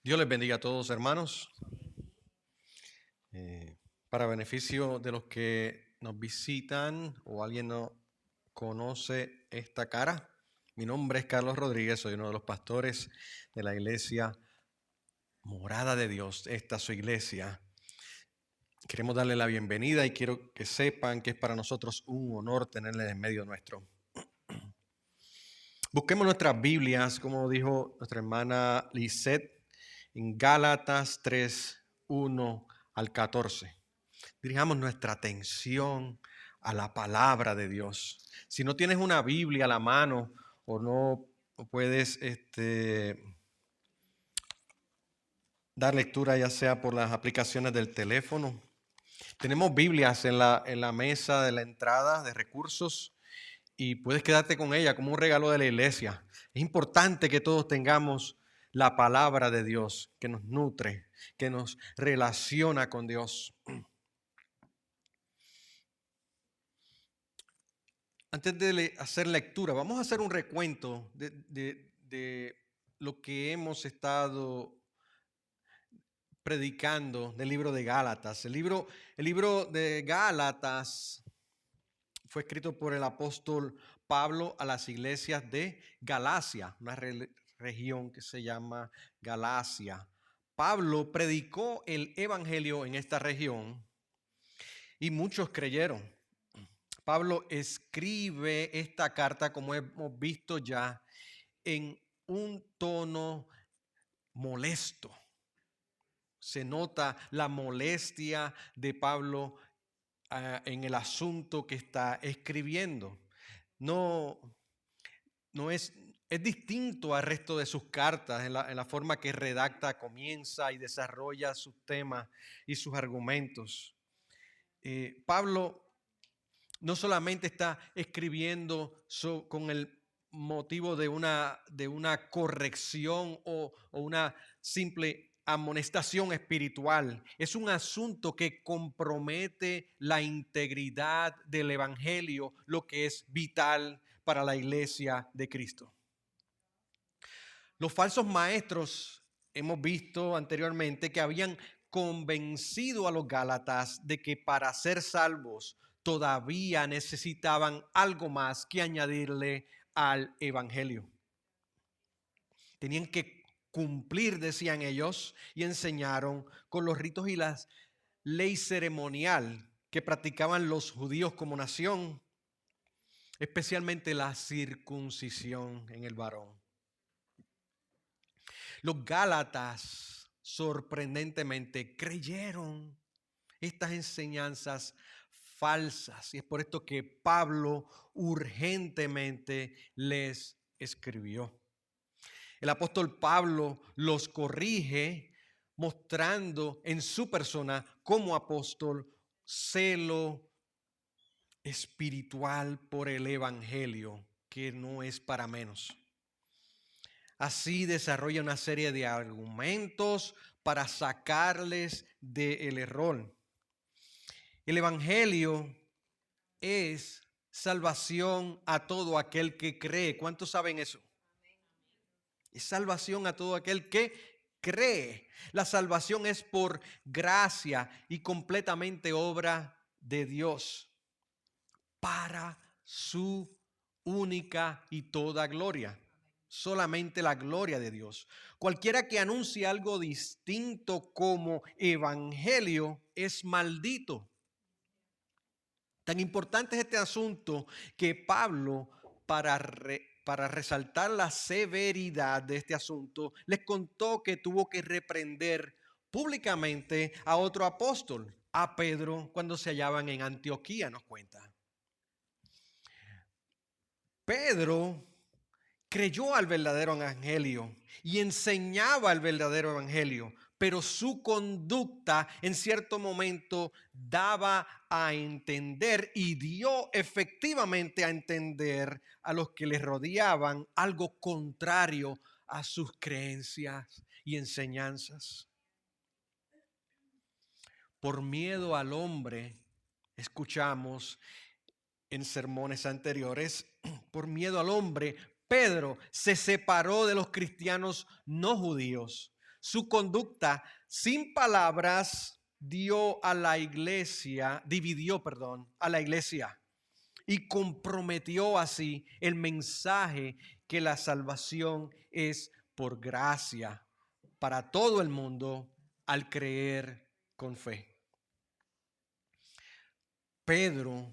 Dios les bendiga a todos, hermanos. Para beneficio de los que nos visitan o alguien no conoce esta cara, mi nombre es Carlos Rodríguez, soy uno de los pastores de la iglesia Morada de Dios. Esta es su iglesia. Queremos darle la bienvenida y quiero que sepan que es para nosotros un honor tenerle en medio nuestro. Busquemos nuestras Biblias, como dijo nuestra hermana Lisette, en Gálatas 3, 1 al 14. Dirijamos nuestra atención a la palabra de Dios. Si no tienes una Biblia a la mano o no puedes dar lectura ya sea por las aplicaciones del teléfono, tenemos Biblias en la mesa de la entrada de recursos y puedes quedarte con ella como un regalo de la iglesia. Es importante que todos tengamos la palabra de Dios que nos nutre, que nos relaciona con Dios. Antes de hacer lectura, vamos a hacer un recuento de lo que hemos estado predicando del libro de Gálatas. El libro de Gálatas fue escrito por el apóstol Pablo a las iglesias de Galacia, una región que se llama Galacia. Pablo predicó el evangelio en esta región y muchos creyeron. Pablo escribe esta carta, como hemos visto ya, en un tono molesto. Se nota la molestia de Pablo en el asunto que está escribiendo. No es distinto al resto de sus cartas en la forma que redacta, comienza y desarrolla sus temas y sus argumentos. Pablo no solamente está escribiendo con el motivo de una corrección o una simple amonestación espiritual. Es un asunto que compromete la integridad del evangelio, lo que es vital para la iglesia de Cristo. Los falsos maestros, hemos visto anteriormente que habían convencido a los gálatas de que para ser salvos todavía necesitaban algo más que añadirle al evangelio. Tenían que cumplir, decían ellos, y enseñaron con los ritos y la ley ceremonial que practicaban los judíos como nación, especialmente la circuncisión en el varón. Los gálatas, sorprendentemente, creyeron estas enseñanzas falsas y es por esto que Pablo urgentemente les escribió. El apóstol Pablo los corrige mostrando en su persona como apóstol celo espiritual por el evangelio, que no es para menos. Así desarrolla una serie de argumentos para sacarles del error. El evangelio es salvación a todo aquel que cree. ¿Cuántos saben eso? Es salvación a todo aquel que cree. La salvación es por gracia y completamente obra de Dios para su única y toda gloria. Solamente la gloria de Dios. Cualquiera que anuncie algo distinto como evangelio es maldito. Tan importante es este asunto que Pablo, para resaltar la severidad de este asunto, les contó que tuvo que reprender públicamente a otro apóstol, a Pedro, cuando se hallaban en Antioquía, nos cuenta. Pedro creyó al verdadero evangelio y enseñaba el verdadero evangelio, pero su conducta en cierto momento daba a entender y dio efectivamente a entender a los que les rodeaban algo contrario a sus creencias y enseñanzas. Por miedo al hombre, escuchamos en sermones anteriores, por miedo al hombre, Pedro se separó de los cristianos no judíos. su conducta sin palabras dividió a la iglesia y comprometió así el mensaje que la salvación es por gracia para todo el mundo al creer con fe. Pedro,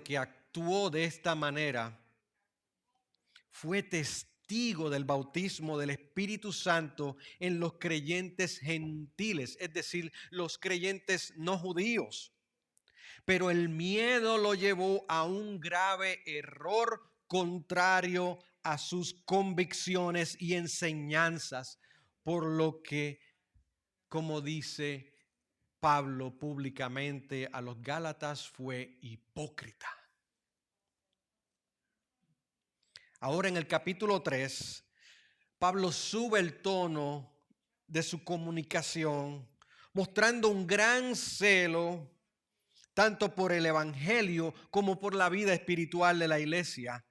que actuó de esta manera, fue testigo del bautismo del Espíritu Santo en los creyentes gentiles, es decir, los creyentes no judíos. Pero el miedo lo llevó a un grave error contrario a sus convicciones y enseñanzas, por lo que, como dice Pablo públicamente a los Gálatas, fue hipócrita. Ahora en el capítulo 3, Pablo sube el tono de su comunicación, mostrando un gran celo tanto por el evangelio como por la vida espiritual de la iglesia,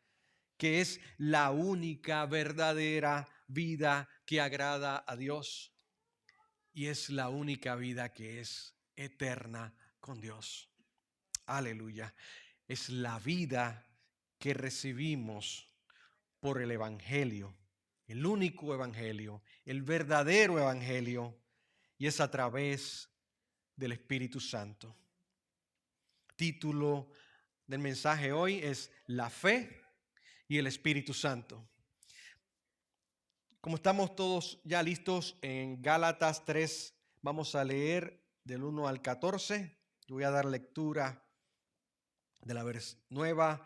que es la única verdadera vida que agrada a Dios y es la única vida que es eterna con Dios. Aleluya. Es la vida que recibimos por el evangelio, el único evangelio, el verdadero evangelio, y es a través del Espíritu Santo. Título del mensaje hoy es La fe y el Espíritu Santo. Como estamos todos ya listos en Gálatas 3, vamos a leer del 1 al 14. Yo voy a dar lectura de la nueva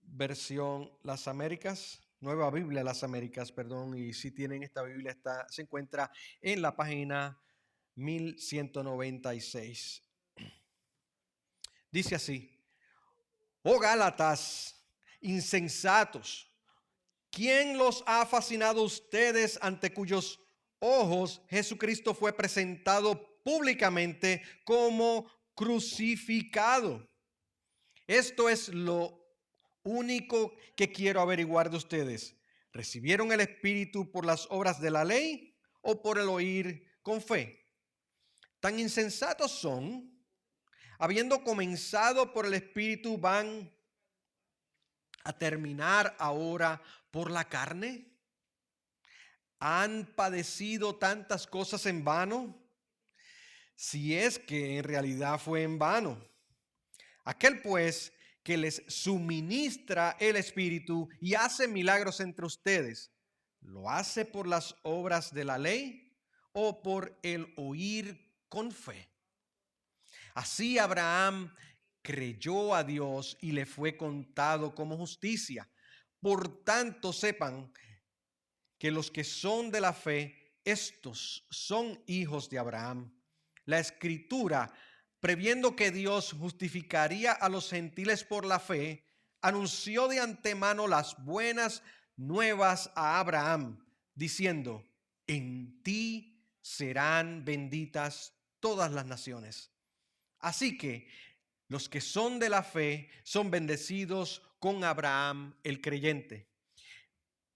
versión Las Américas, Nueva Biblia Las Américas, perdón, y si tienen esta Biblia se encuentra en la página 1196. Dice así: Oh Gálatas, insensatos, ¿quién los ha fascinado a ustedes ante cuyos ojos Jesucristo fue presentado públicamente como crucificado? Esto es lo único que quiero averiguar de ustedes. ¿Recibieron el Espíritu por las obras de la ley o por el oír con fe? Tan insensatos son, habiendo comenzado por el Espíritu, ¿van a terminar ahora por la carne? ¿Han padecido tantas cosas en vano? Si es que en realidad fue en vano. Aquel pues que les suministra el Espíritu y hace milagros entre ustedes, ¿lo hace por las obras de la ley o por el oír con fe? Así Abraham creyó a Dios y le fue contado como justicia. Por tanto, sepan que los que son de la fe, estos son hijos de Abraham. La Escritura, previendo que Dios justificaría a los gentiles por la fe, anunció de antemano las buenas nuevas a Abraham, diciendo: en ti serán benditas todas las naciones. Así que los que son de la fe son bendecidos con Abraham el creyente,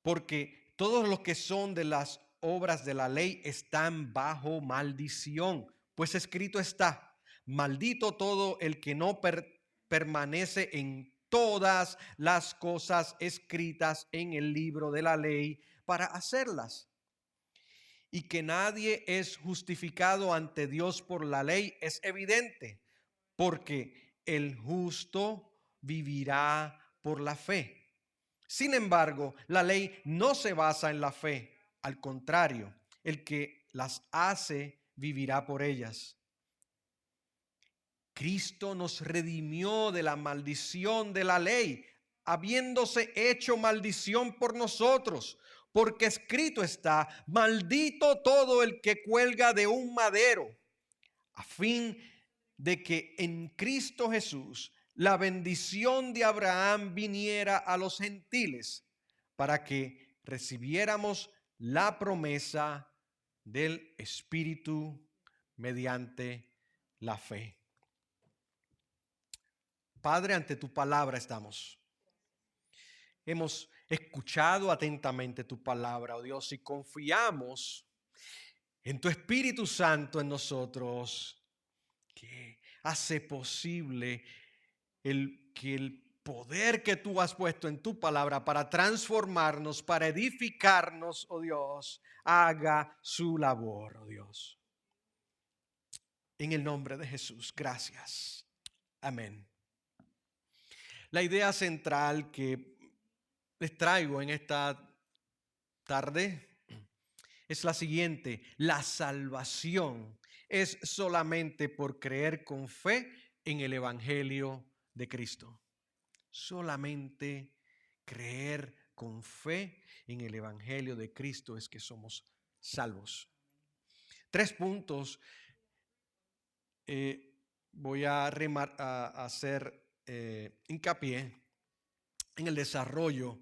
porque todos los que son de las obras de la ley están bajo maldición, pues escrito está: maldito todo el que no permanece en todas las cosas escritas en el libro de la ley para hacerlas. Y que nadie es justificado ante Dios por la ley es evidente, porque el justo vivirá por la fe. Sin embargo, la ley no se basa en la fe. Al contrario, el que las hace vivirá por ellas. Cristo nos redimió de la maldición de la ley, habiéndose hecho maldición por nosotros, porque escrito está: maldito todo el que cuelga de un madero, a fin de que en Cristo Jesús la bendición de Abraham viniera a los gentiles, para que recibiéramos la promesa del Espíritu mediante la fe. Padre, ante tu palabra estamos. Hemos escuchado atentamente tu palabra, oh Dios, y confiamos en tu Espíritu Santo en nosotros, que hace posible que el poder que tú has puesto en tu palabra para transformarnos, para edificarnos, oh Dios, haga su labor, oh Dios. En el nombre de Jesús, gracias. Amén. La idea central que les traigo en esta tarde es la siguiente: la salvación es solamente por creer con fe en el Evangelio de Cristo. Solamente creer con fe en el Evangelio de Cristo es que somos salvos. 3 puntos voy a hacer hincapié en el desarrollo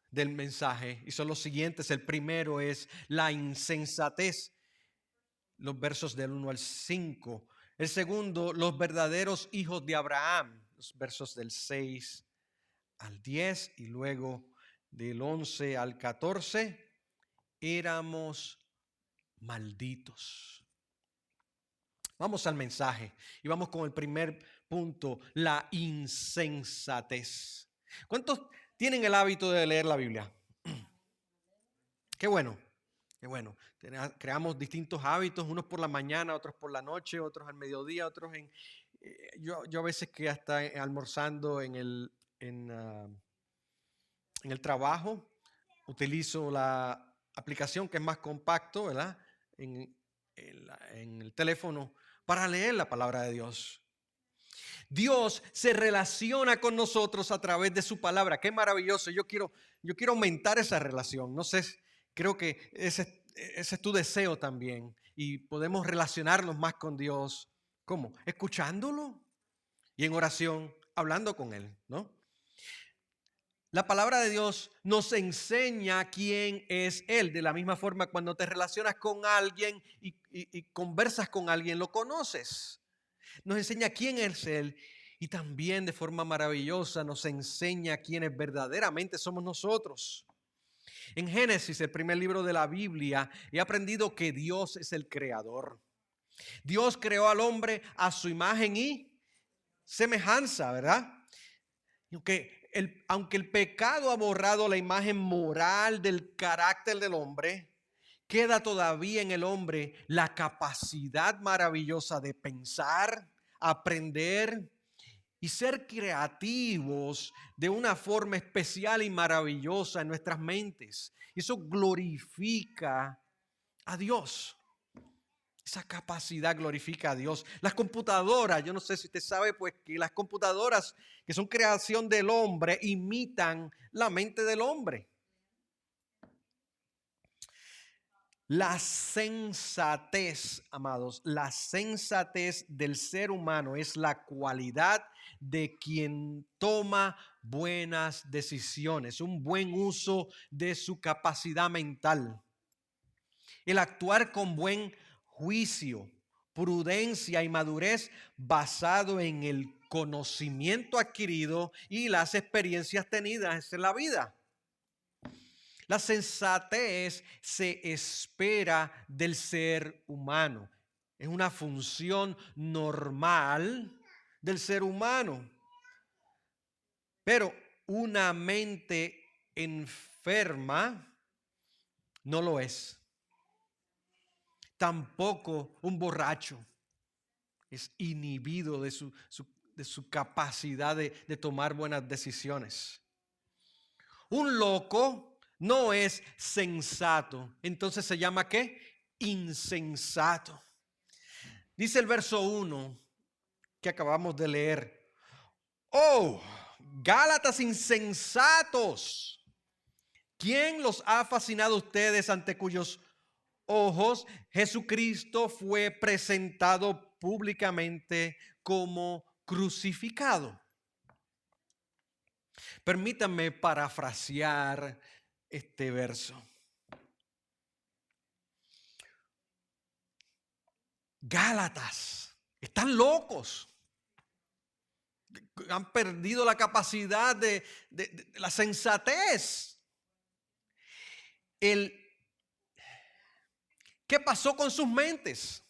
del mensaje, y son los siguientes. El primero es la insensatez, los versos del 1 al 5. El segundo, los verdaderos hijos de Abraham, los versos del 6 al 10, y luego del 11 al 14, éramos malditos. Vamos al mensaje y vamos con el primer punto: la insensatez. ¿Cuántos tienen el hábito de leer la Biblia? Qué bueno, qué bueno. Creamos distintos hábitos, unos por la mañana, otros por la noche, otros al mediodía, otros en... Yo a veces que hasta almorzando en el trabajo, utilizo la aplicación que es más compacto, ¿verdad? En el teléfono, para leer la palabra de Dios. Dios se relaciona con nosotros a través de su palabra. Qué maravilloso. Yo quiero aumentar esa relación. No sé, creo que ese es tu deseo también. Y podemos relacionarnos más con Dios. ¿Cómo? Escuchándolo y en oración, hablando con Él, ¿no? La palabra de Dios nos enseña quién es Él. De la misma forma, cuando te relacionas con alguien y conversas con alguien, lo conoces. Nos enseña quién es Él, y también de forma maravillosa nos enseña quiénes verdaderamente somos nosotros. En Génesis, el primer libro de la Biblia, he aprendido que Dios es el creador. Dios creó al hombre a su imagen y semejanza, ¿verdad? Aunque el pecado ha borrado la imagen moral del carácter del hombre, queda todavía en el hombre la capacidad maravillosa de pensar, aprender y ser creativos de una forma especial y maravillosa en nuestras mentes. Y eso glorifica a Dios. Esa capacidad glorifica a Dios. Las computadoras, yo no sé si usted sabe, pues que las computadoras que son creación del hombre imitan la mente del hombre. La sensatez, amados, la sensatez del ser humano es la cualidad de quien toma buenas decisiones, un buen uso de su capacidad mental. El actuar con buen juicio, prudencia y madurez basado en el conocimiento adquirido y las experiencias tenidas en la vida. La sensatez se espera del ser humano. Es una función normal del ser humano. Pero una mente enferma no lo es. Tampoco un borracho es inhibido de su capacidad de tomar buenas decisiones. Un loco no es sensato. Entonces se llama ¿qué? Insensato. Dice el verso 1 que acabamos de leer: oh, Gálatas insensatos, ¿quién los ha fascinado a ustedes, ante cuyos ojos Jesucristo fue presentado públicamente como crucificado? Permítanme parafrasear este verso. Gálatas, están locos. Han perdido la capacidad de la sensatez. ¿Qué pasó con sus mentes?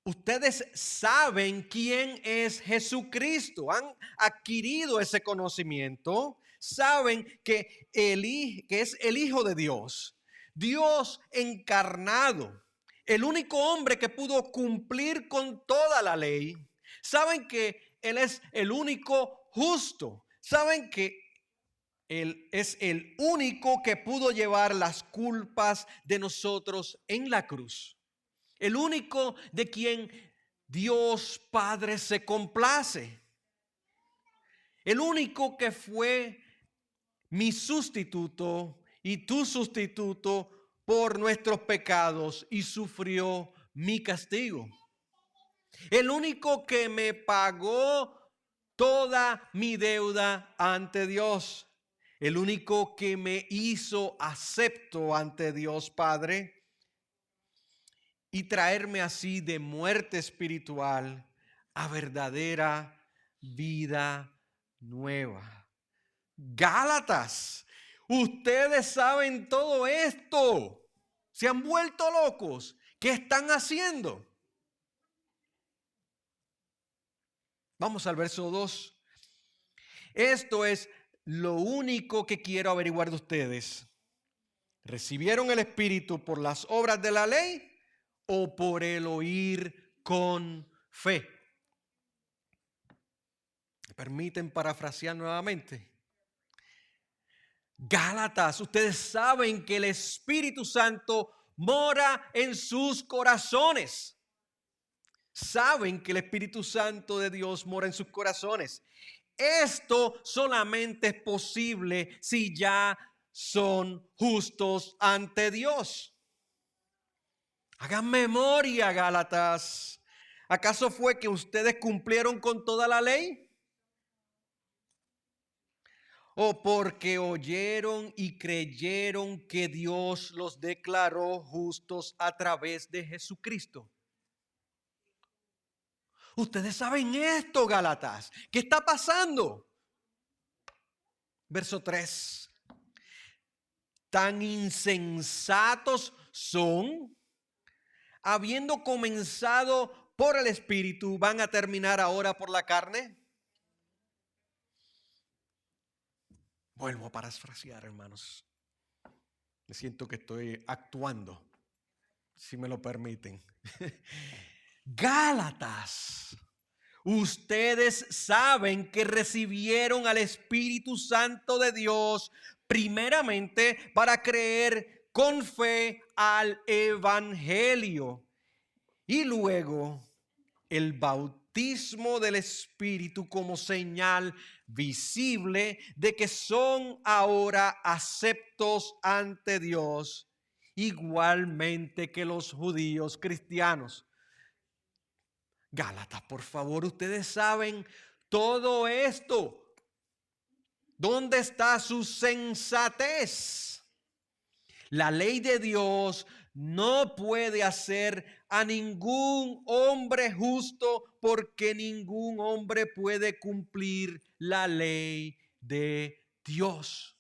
Ustedes saben quién es Jesucristo, han adquirido ese conocimiento, saben que es el Hijo de Dios, Dios encarnado, el único hombre que pudo cumplir con toda la ley. Saben que Él es el único justo, saben que Él es el único que pudo llevar las culpas de nosotros en la cruz. El único de quien Dios Padre se complace. El único que fue mi sustituto y tu sustituto por nuestros pecados y sufrió mi castigo. El único que me pagó toda mi deuda ante Dios. El único que me hizo acepto ante Dios Padre. Y traerme así de muerte espiritual a verdadera vida nueva. Gálatas, ustedes saben todo esto. Se han vuelto locos. ¿Qué están haciendo? Vamos al verso 2. Esto es lo único que quiero averiguar de ustedes. ¿Recibieron el Espíritu por las obras de la ley o por el oír con fe? ¿Me permiten parafrasear nuevamente? Gálatas, ustedes saben que el Espíritu Santo mora en sus corazones. Saben que el Espíritu Santo de Dios mora en sus corazones. Esto solamente es posible si ya son justos ante Dios. Hagan memoria, Gálatas. ¿Acaso fue que ustedes cumplieron con toda la ley? ¿O porque oyeron y creyeron que Dios los declaró justos a través de Jesucristo? Ustedes saben esto, Gálatas. ¿Qué está pasando? Verso 3. Tan insensatos son, habiendo comenzado por el Espíritu, ¿van a terminar ahora por la carne? Vuelvo a parafrasear, hermanos. Me siento que estoy actuando, si me lo permiten. Gálatas, ustedes saben que recibieron al Espíritu Santo de Dios primeramente para creer con fe al Evangelio y luego el bautismo del Espíritu como señal visible de que son ahora aceptos ante Dios, igualmente que los judíos cristianos. Gálatas, por favor, ustedes saben todo esto. ¿Dónde está su sensatez? La ley de Dios no puede hacer a ningún hombre justo porque ningún hombre puede cumplir la ley de Dios.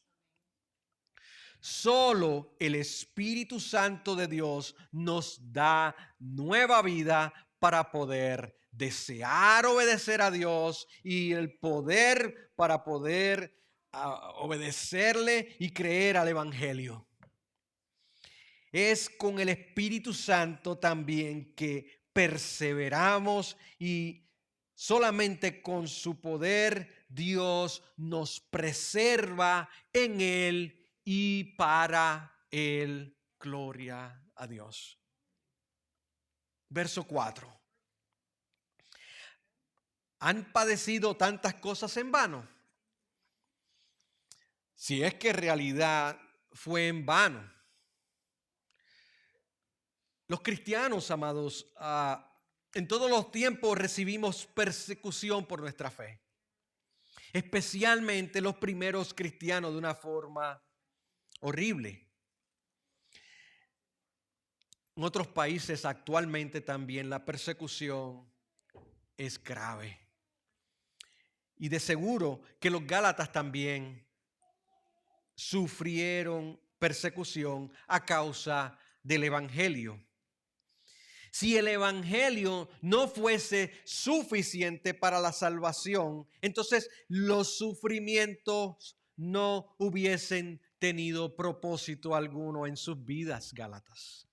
Solo el Espíritu Santo de Dios nos da nueva vida para poder desear obedecer a Dios y el poder para poder obedecerle y creer al Evangelio. Es con el Espíritu Santo también que perseveramos y solamente con su poder Dios nos preserva en Él y para Él. Gloria a Dios. Verso 4. ¿Han padecido tantas cosas en vano? Si es que en realidad fue en vano. Los cristianos, amados, en todos los tiempos recibimos persecución por nuestra fe. Especialmente los primeros cristianos de una forma horrible. En otros países actualmente también la persecución es grave. Y de seguro que los Gálatas también sufrieron persecución a causa del Evangelio. Si el Evangelio no fuese suficiente para la salvación, entonces los sufrimientos no hubiesen tenido propósito alguno en sus vidas, Gálatas.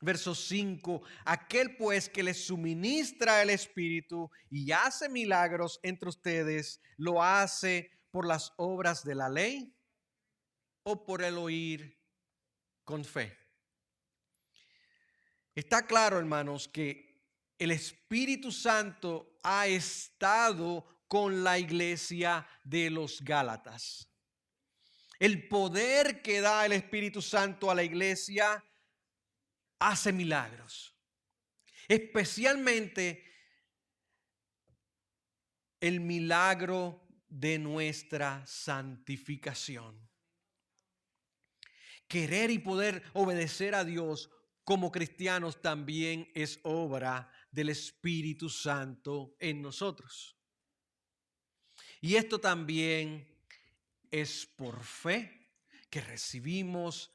Verso 5, aquel pues que les suministra el Espíritu y hace milagros entre ustedes, ¿lo hace por las obras de la ley o por el oír con fe? Está claro, hermanos, que el Espíritu Santo ha estado con la iglesia de los Gálatas. El poder que da el Espíritu Santo a la iglesia hace milagros. Especialmente el milagro de nuestra santificación. Querer y poder obedecer a Dios como cristianos también es obra del Espíritu Santo en nosotros. Y esto también es por fe que recibimos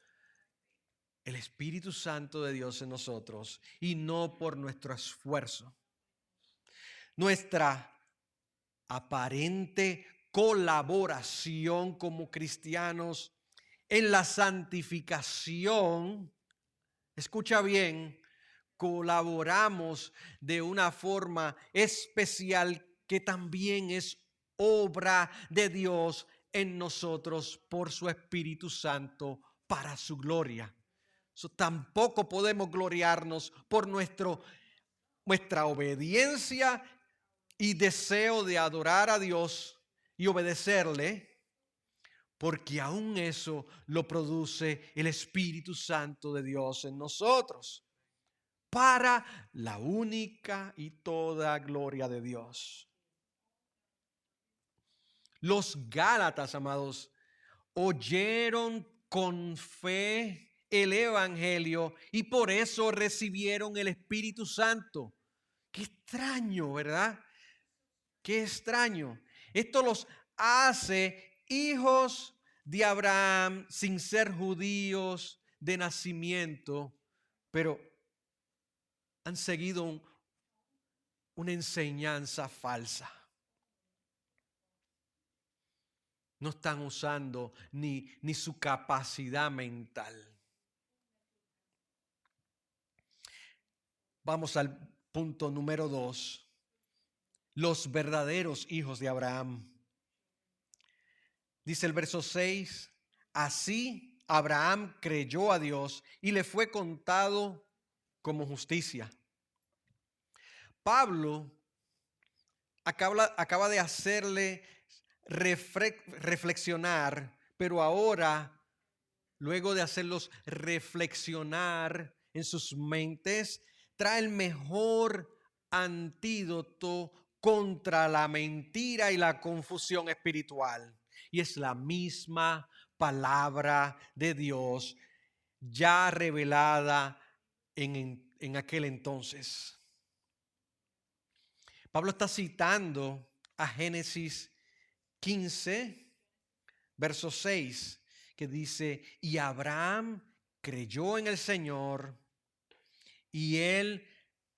el Espíritu Santo de Dios en nosotros y no por nuestro esfuerzo. Nuestra aparente colaboración como cristianos en la santificación, escucha bien, colaboramos de una forma especial que también es obra de Dios en nosotros por su Espíritu Santo para su gloria. Tampoco podemos gloriarnos por nuestra obediencia y deseo de adorar a Dios y obedecerle, porque aún eso lo produce el Espíritu Santo de Dios en nosotros, para la única y toda gloria de Dios. Los Gálatas, amados, oyeron con fe el Evangelio y por eso recibieron el Espíritu Santo. Qué extraño, ¿verdad? Qué extraño. Esto los hace hijos de Abraham sin ser judíos de nacimiento, pero han seguido una enseñanza falsa. No están usando ni su capacidad mental. Vamos al punto número 2. Los verdaderos hijos de Abraham. Dice el verso 6, así Abraham creyó a Dios y le fue contado como justicia. Pablo acaba de hacerle reflexionar, pero ahora, luego de hacerlos reflexionar en sus mentes, trae el mejor antídoto contra la mentira y la confusión espiritual. Y es la misma palabra de Dios ya revelada en aquel entonces. Pablo está citando a Génesis 15, verso 6, que dice, y Abraham creyó en el Señor y él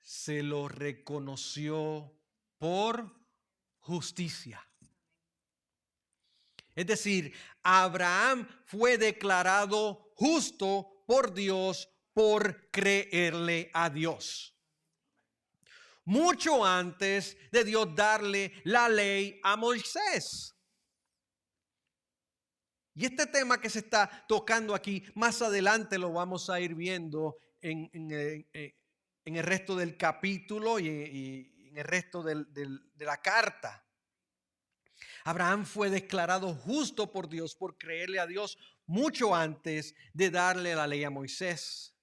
se lo reconoció por justicia. Es decir, Abraham fue declarado justo por Dios por creerle a Dios. Mucho antes de Dios darle la ley a Moisés. Y este tema que se está tocando aquí, más adelante lo vamos a ir viendo en el resto del capítulo y en el resto de la carta. Abraham fue declarado justo por Dios por creerle a Dios mucho antes de darle la ley a Moisés.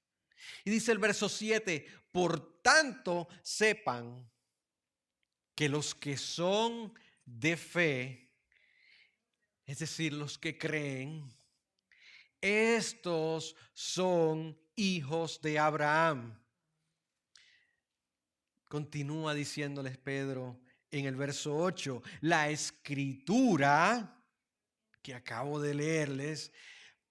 Y dice el verso 7, por tanto sepan que los que son de fe, es decir, los que creen, estos son hijos de Abraham. Continúa diciéndoles Pedro, en el verso 8, la escritura que acabo de leerles,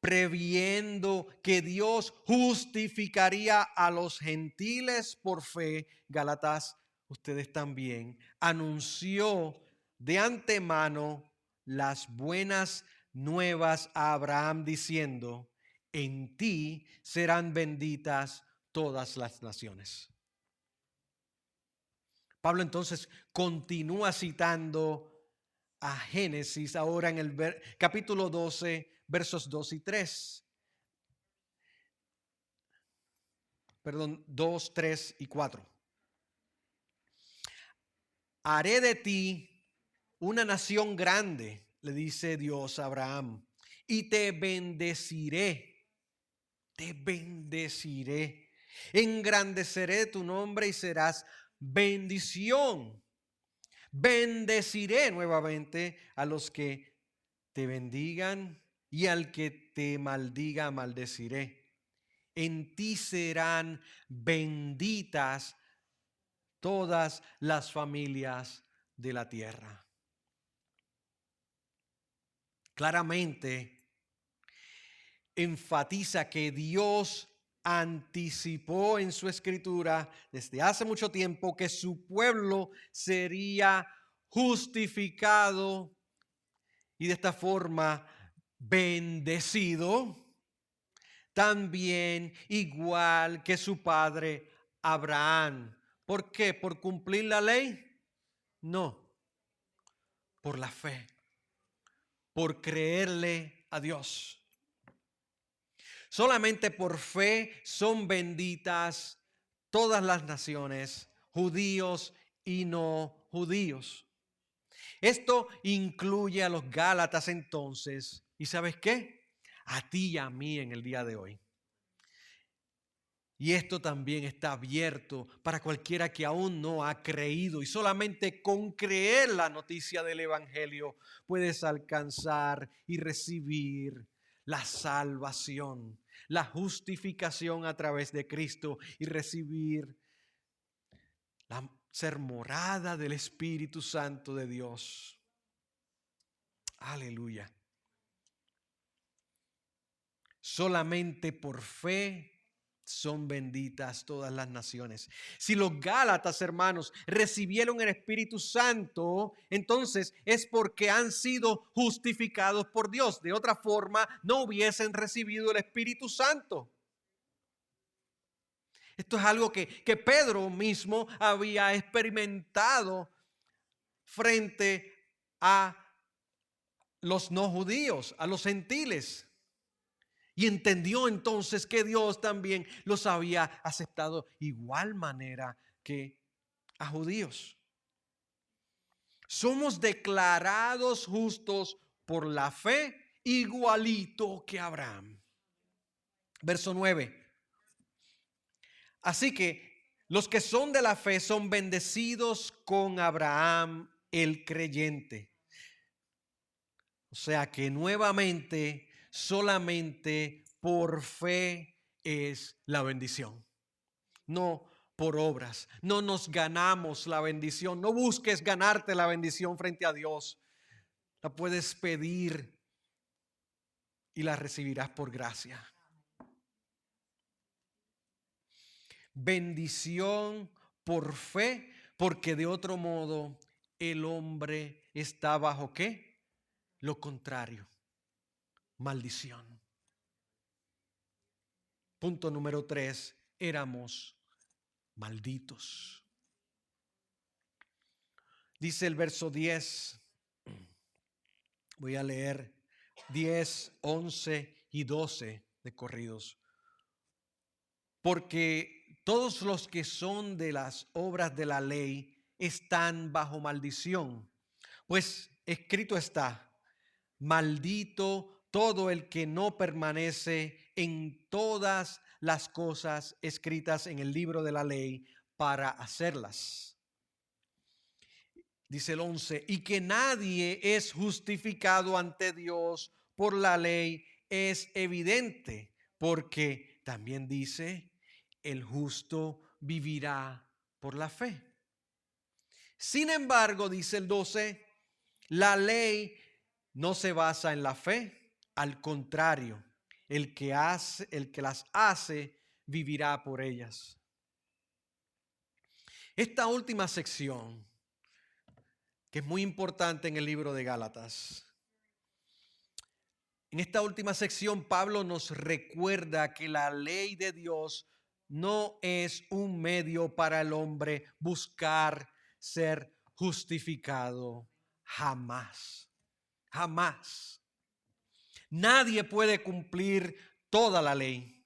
previendo que Dios justificaría a los gentiles por fe, Gálatas, ustedes también, anunció de antemano las buenas nuevas a Abraham diciendo, en ti serán benditas todas las naciones. Pablo entonces continúa citando a Génesis ahora en el capítulo 12, versos 2 y 3. Perdón, 2, 3 y 4. Haré de ti una nación grande, le dice Dios a Abraham, y te bendeciré, engrandeceré tu nombre y serás bendición. Bendeciré nuevamente a los que te bendigan y al que te maldiga maldeciré. En ti serán benditas todas las familias de la tierra. Claramente enfatiza que Dios anticipó en su escritura desde hace mucho tiempo que su pueblo sería justificado y de esta forma bendecido, también igual que su padre Abraham. ¿Por qué? ¿Por cumplir la ley? No, por la fe, por creerle a Dios. Solamente por fe son benditas todas las naciones, judíos y no judíos. Esto incluye a los Gálatas entonces. ¿Y sabes qué? A ti y a mí en el día de hoy. Y esto también está abierto para cualquiera que aún no ha creído. Y solamente con creer la noticia del Evangelio puedes alcanzar y recibir la salvación, la justificación a través de Cristo y recibir ser morada del Espíritu Santo de Dios. Aleluya. Solamente por fe son benditas todas las naciones. Si los Gálatas, hermanos, recibieron el Espíritu Santo, entonces es porque han sido justificados por Dios. De otra forma, no hubiesen recibido el Espíritu Santo. Esto es algo que Pedro mismo había experimentado frente a los no judíos, a los gentiles. Y entendió entonces que Dios también los había aceptado igual manera que a judíos. Somos declarados justos por la fe igualito que Abraham. Verso 9. Así que los que son de la fe son bendecidos con Abraham el creyente. O sea que nuevamente solamente por fe es la bendición, no por obras. No nos ganamos la bendición. No busques ganarte la bendición frente a Dios. La puedes pedir y la recibirás por gracia. Bendición por fe, porque de otro modo el hombre está bajo ¿qué? Lo contrario, maldición. Punto número 3, éramos malditos. Dice el verso 10, voy a leer 10, 11 y 12 de corridos. Porque todos los que son de las obras de la ley están bajo maldición. Pues escrito está, maldito todo el que no permanece en todas las cosas escritas en el libro de la ley para hacerlas. Dice el 11, y que nadie es justificado ante Dios por la ley es evidente, porque también dice, el justo vivirá por la fe. Sin embargo, dice el 12, la ley no se basa en la fe, al contrario, el que las hace vivirá por ellas. Esta última sección, que es muy importante en el libro de Gálatas, en esta última sección Pablo nos recuerda que la ley de Dios no es un medio para el hombre buscar ser justificado. Jamás, jamás. Nadie puede cumplir toda la ley.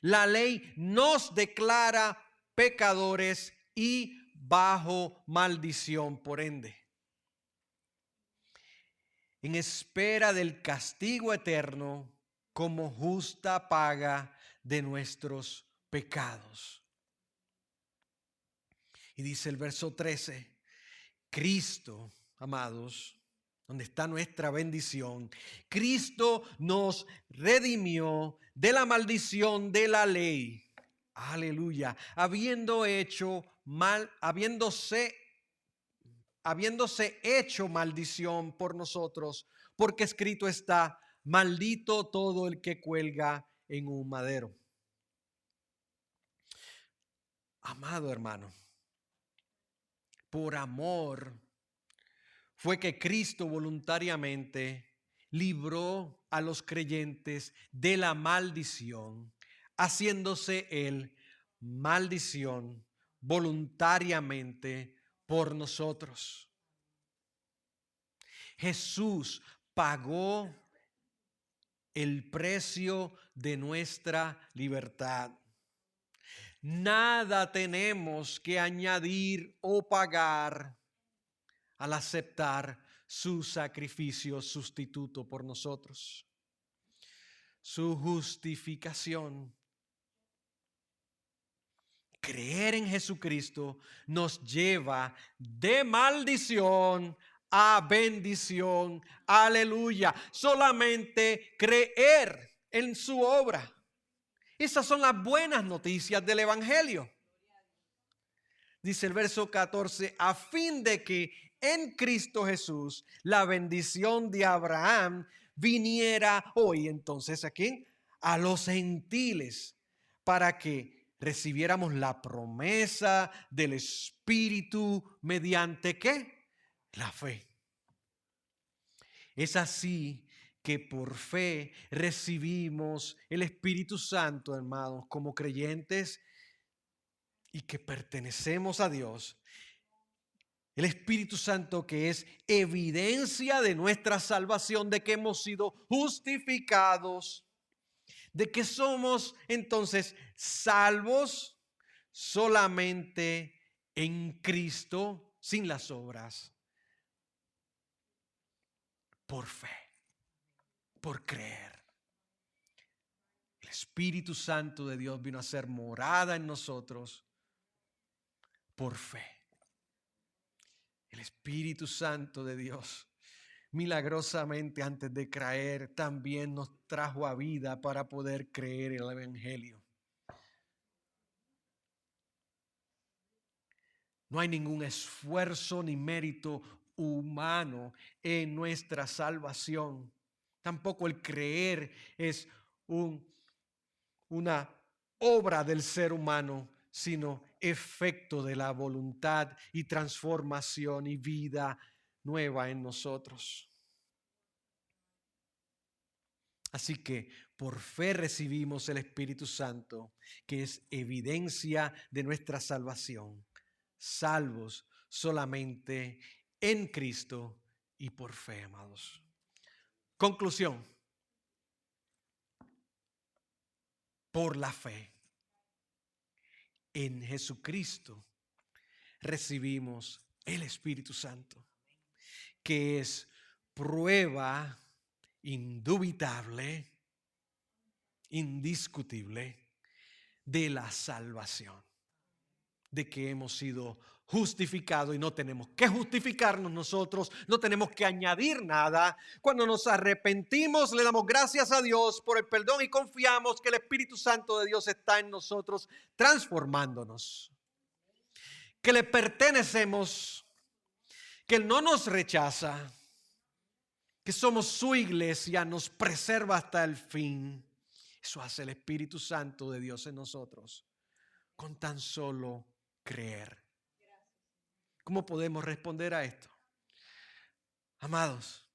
La ley nos declara pecadores y bajo maldición, por ende, en espera del castigo eterno como justa paga de nuestros pecados. Y dice el verso 13, Cristo, amados, donde está nuestra bendición, Cristo nos redimió de la maldición de la ley. Aleluya. Habiéndose hecho maldición por nosotros, porque escrito está, maldito todo el que cuelga en un madero. Amado hermano, por amor fue que Cristo voluntariamente libró a los creyentes de la maldición, haciéndose él maldición voluntariamente por nosotros. Jesús pagó el precio de nuestra libertad. Nada tenemos que añadir o pagar al aceptar su sacrificio sustituto por nosotros. Su justificación. Creer en Jesucristo nos lleva de maldición a bendición. Aleluya. Solamente creer en su obra. Esas son las buenas noticias del Evangelio. Dice el verso 14, a fin de que en Cristo Jesús la bendición de Abraham viniera hoy. Entonces, ¿a quién? A los gentiles, para que recibiéramos la promesa del Espíritu mediante ¿qué? La fe. Es así que por fe recibimos el Espíritu Santo, hermanos, como creyentes y que pertenecemos a Dios. El Espíritu Santo, que es evidencia de nuestra salvación, de que hemos sido justificados, de que somos entonces salvos solamente en Cristo, sin las obras, por fe, por creer. El Espíritu Santo de Dios vino a ser morada en nosotros por fe. El Espíritu Santo de Dios, milagrosamente antes de creer, también nos trajo a vida para poder creer en el Evangelio. No hay ningún esfuerzo ni mérito humano en nuestra salvación. Tampoco el creer es una obra del ser humano, sino efecto de la voluntad y transformación y vida nueva en nosotros. Así que por fe recibimos el Espíritu Santo, que es evidencia de nuestra salvación, salvos solamente en Cristo y por fe, amados. Conclusión. Por la fe en Jesucristo recibimos el Espíritu Santo, que es prueba indubitable, indiscutible de la salvación, de que hemos sido justificados y no tenemos que justificarnos nosotros, no tenemos que añadir nada. Cuando nos arrepentimos, le damos gracias a Dios por el perdón y confiamos que el Espíritu Santo de Dios está en nosotros transformándonos, que le pertenecemos que Él no nos rechaza, que somos su iglesia, nos preserva hasta el fin. Eso hace el Espíritu Santo de Dios en nosotros, con tan solo creer. ¿Cómo podemos responder a esto? Amados,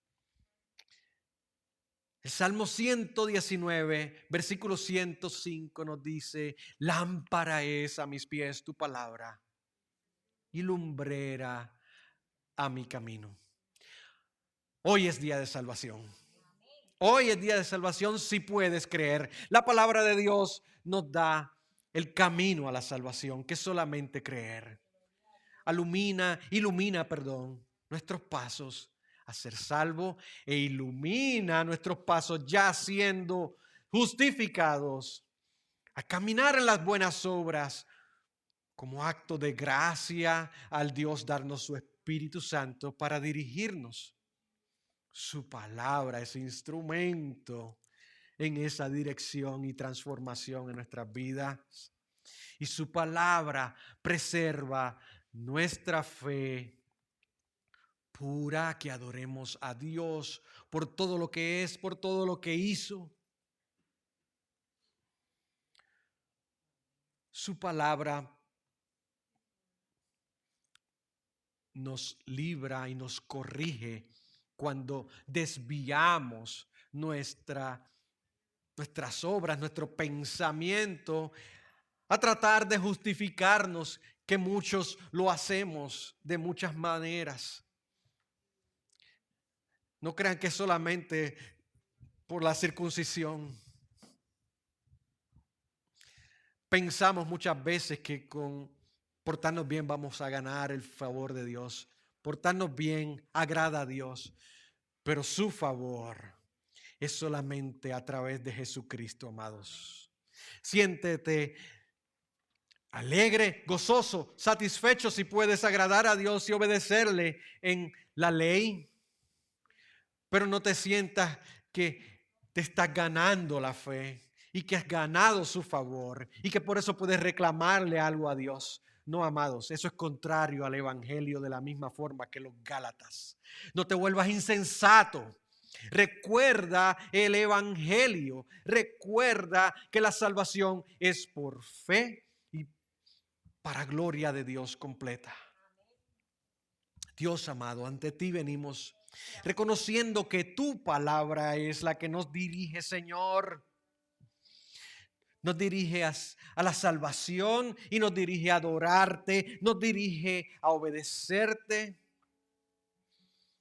el Salmo 119, versículo 105 nos dice: lámpara es a mis pies tu palabra y lumbrera a mi camino. Hoy es día de salvación. Hoy es día de salvación si puedes creer. La palabra de Dios nos da el camino a la salvación, que es solamente creer. Ilumina nuestros pasos a ser salvo e ilumina nuestros pasos ya siendo justificados, a caminar en las buenas obras como acto de gracia al Dios darnos su Espíritu Santo para dirigirnos. Su palabra es instrumento en esa dirección y transformación en nuestras vidas. Y su palabra preserva nuestra fe pura, que adoremos a Dios por todo lo que es, por todo lo que hizo. Su palabra nos libra y nos corrige cuando desviamos nuestras obras, nuestro pensamiento a tratar de justificarnos, que muchos lo hacemos de muchas maneras. No crean que solamente por la circuncisión. Pensamos muchas veces que con portarnos bien vamos a ganar el favor de Dios. Portarnos bien agrada a Dios, pero su favor es solamente a través de Jesucristo, amados. Siéntete alegre, gozoso, satisfecho si puedes agradar a Dios y obedecerle en la ley, pero no te sientas que te estás ganando la fe y que has ganado su favor y que por eso puedes reclamarle algo a Dios. No, amados, eso es contrario al evangelio de la misma forma que los Gálatas. No te vuelvas insensato. Recuerda el evangelio. Recuerda que la salvación es por fe y para gloria de Dios completa. Dios amado, ante ti venimos reconociendo que tu palabra es la que nos dirige, Señor. Nos dirige a la salvación y nos dirige a adorarte, nos dirige a obedecerte.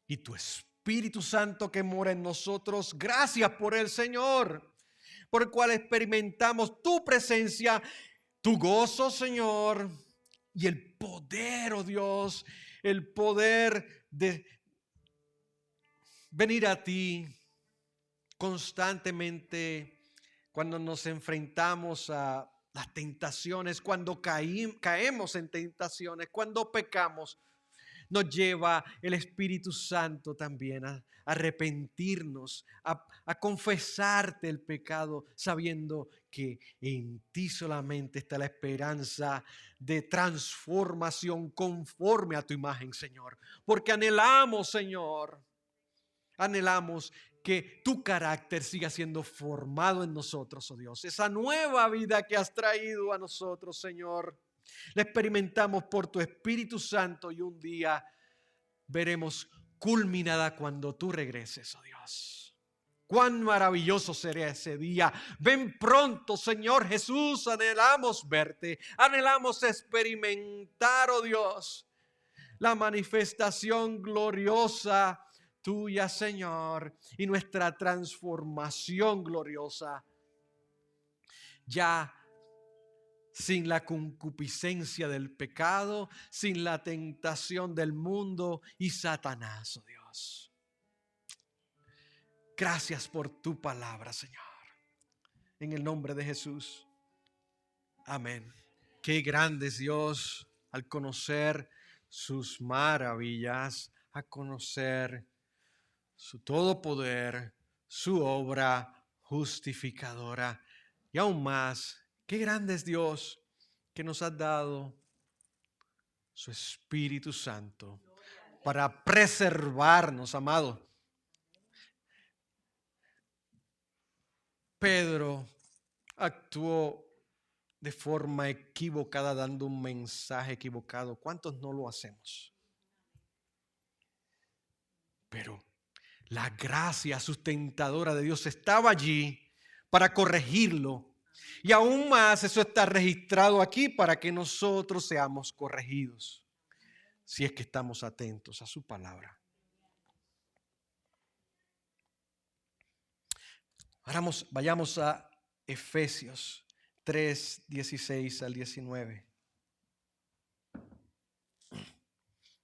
Y tu Espíritu Santo que mora en nosotros, gracias por el Señor, por el cual experimentamos tu presencia, tu gozo, Señor, y el poder, oh Dios, el poder de venir a ti constantemente cuando nos enfrentamos a las tentaciones, cuando caemos en tentaciones, cuando pecamos. Nos lleva el Espíritu Santo también a arrepentirnos, a confesarte el pecado, sabiendo que en ti solamente está la esperanza de transformación conforme a tu imagen, Señor. Porque anhelamos, Señor, anhelamos que tu carácter siga siendo formado en nosotros, oh Dios. Esa nueva vida que has traído a nosotros, Señor, la experimentamos por tu Espíritu Santo y un día veremos culminada cuando tú regreses, oh Dios. Cuán maravilloso será ese día. Ven pronto, Señor Jesús. Anhelamos verte. Anhelamos experimentar, oh Dios, la manifestación gloriosa tuya, Señor, y nuestra transformación gloriosa. Ya sin la concupiscencia del pecado, sin la tentación del mundo y Satanás, oh Dios. Gracias por tu palabra, Señor. En el nombre de Jesús. Amén. Qué grande es Dios al conocer sus maravillas, a conocer su todo poder, su obra justificadora. Y aún más, qué grande es Dios que nos ha dado su Espíritu Santo para preservarnos, amados. Pedro actuó de forma equivocada, dando un mensaje equivocado. ¿Cuántos no lo hacemos? Pero la gracia sustentadora de Dios estaba allí para corregirlo. Y aún más, eso está registrado aquí para que nosotros seamos corregidos, si es que estamos atentos a su palabra. Ahora vayamos a Efesios 3, 16 al 19.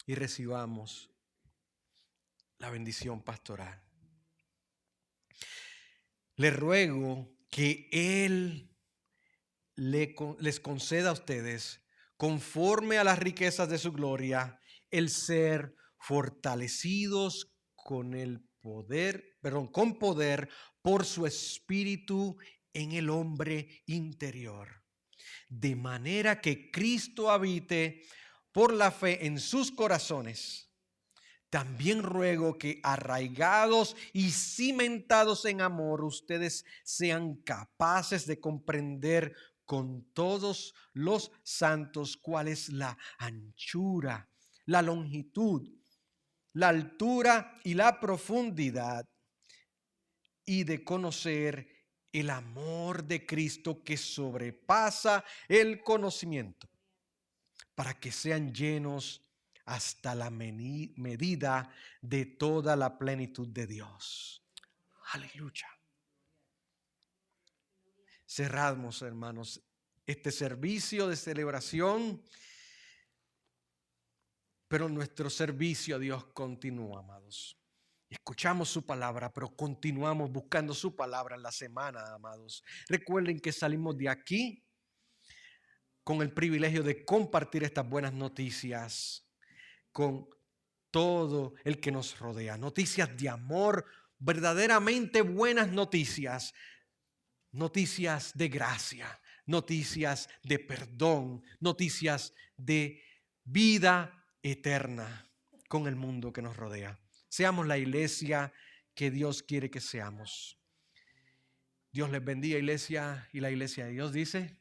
Y recibamos la bendición pastoral. Le ruego que Él les conceda a ustedes, conforme a las riquezas de su gloria, el ser fortalecidos con poder por su espíritu en el hombre interior, de manera que Cristo habite por la fe en sus corazones. También ruego que, arraigados y cimentados en amor, ustedes sean capaces de comprender con todos los santos cuál es la anchura, la longitud, la altura y la profundidad, y de conocer el amor de Cristo que sobrepasa el conocimiento, para que sean llenos hasta la medida de toda la plenitud de Dios. Aleluya. Cerramos, hermanos, este servicio de celebración, pero nuestro servicio a Dios continúa, amados. Escuchamos su palabra, pero continuamos buscando su palabra en la semana, amados. Recuerden que salimos de aquí con el privilegio de compartir estas buenas noticias con todo el que nos rodea. Noticias de amor, verdaderamente buenas noticias. Noticias de gracia, noticias de perdón, noticias de vida eterna con el mundo que nos rodea. Seamos la iglesia que Dios quiere que seamos. Dios les bendiga, iglesia, y la iglesia de Dios dice...